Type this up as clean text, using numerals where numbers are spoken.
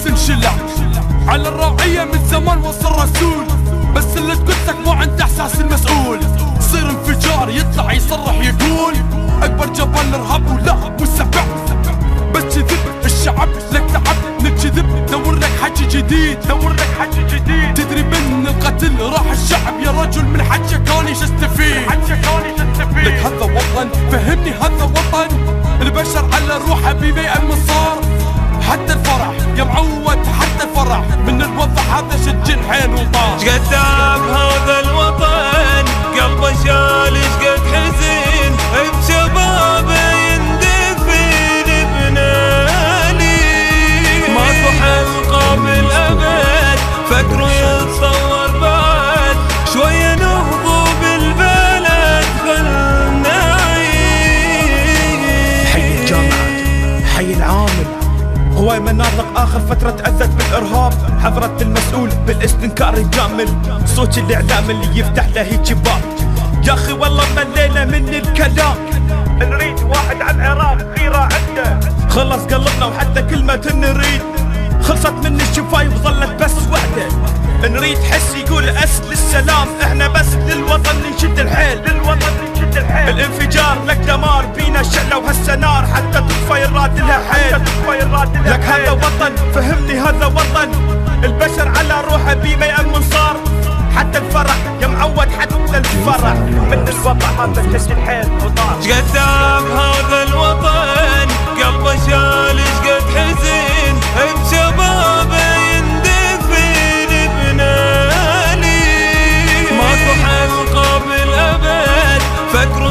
تنشلع على الرعية من زمان وصل رسول، بس اللي تقولك مو عنده احساس المسؤول. يصير انفجار يطلع يصرح يقول اكبر جبل الارهاب ولا والسبع، بس كذب الشعب لك تعب نكذب. دور لك حكي جديد، دور لك حكي جديد. تدري من القتل راح الشعب يا رجل، من حكيك اني شستفيد، لك هذا وطن فهمني هذا وطن. البشر على روحه بما يأمن صار حتى الفرح يا معود، حتى الفرح من الوضع هذا شد الحين وطار. شقد تعب هذا الوطن قلبه شال، شقد حزين بشبابه يندفن بنالي. ماكو حلقة بالأبد فكروا يتصور بعد، شوية نهضوا بالبلد خلنا نعيش. حي الجامعة حي العامل، هواي مناطق آخر فترة تأذت بالإرهاب، حضرة المسؤول بالاستنكار الجامل. صوت الإعلام اللي يفتح له هيجي باب. يا أخي والله ملينا من الكلام، نريد واحد على العراق غيرة عنده. خلص قلبنا وحتى كلمة نريد خلصت من الشفاي وظلت بس وحدة. نريد حس يقول أس للسلام، احنا بس للوطن نشد الحيل، للوطن نشد الحيل. الانفجار لك دمار بينا شعلة وهسه نار، حتى تطفى يراد لها حيل، لك هذا وطن فهمني هذا وطن. البشر على روحه بيما يأمن صار حتى الفرح يا معود، حتى الفرح من الوطن هذا شد الحيل وطار. شقد تعب هذا الوطن قلبه شال، شقد حزين بشبابه يندفن بنالي. ماكو حلقة بالأبد فكروا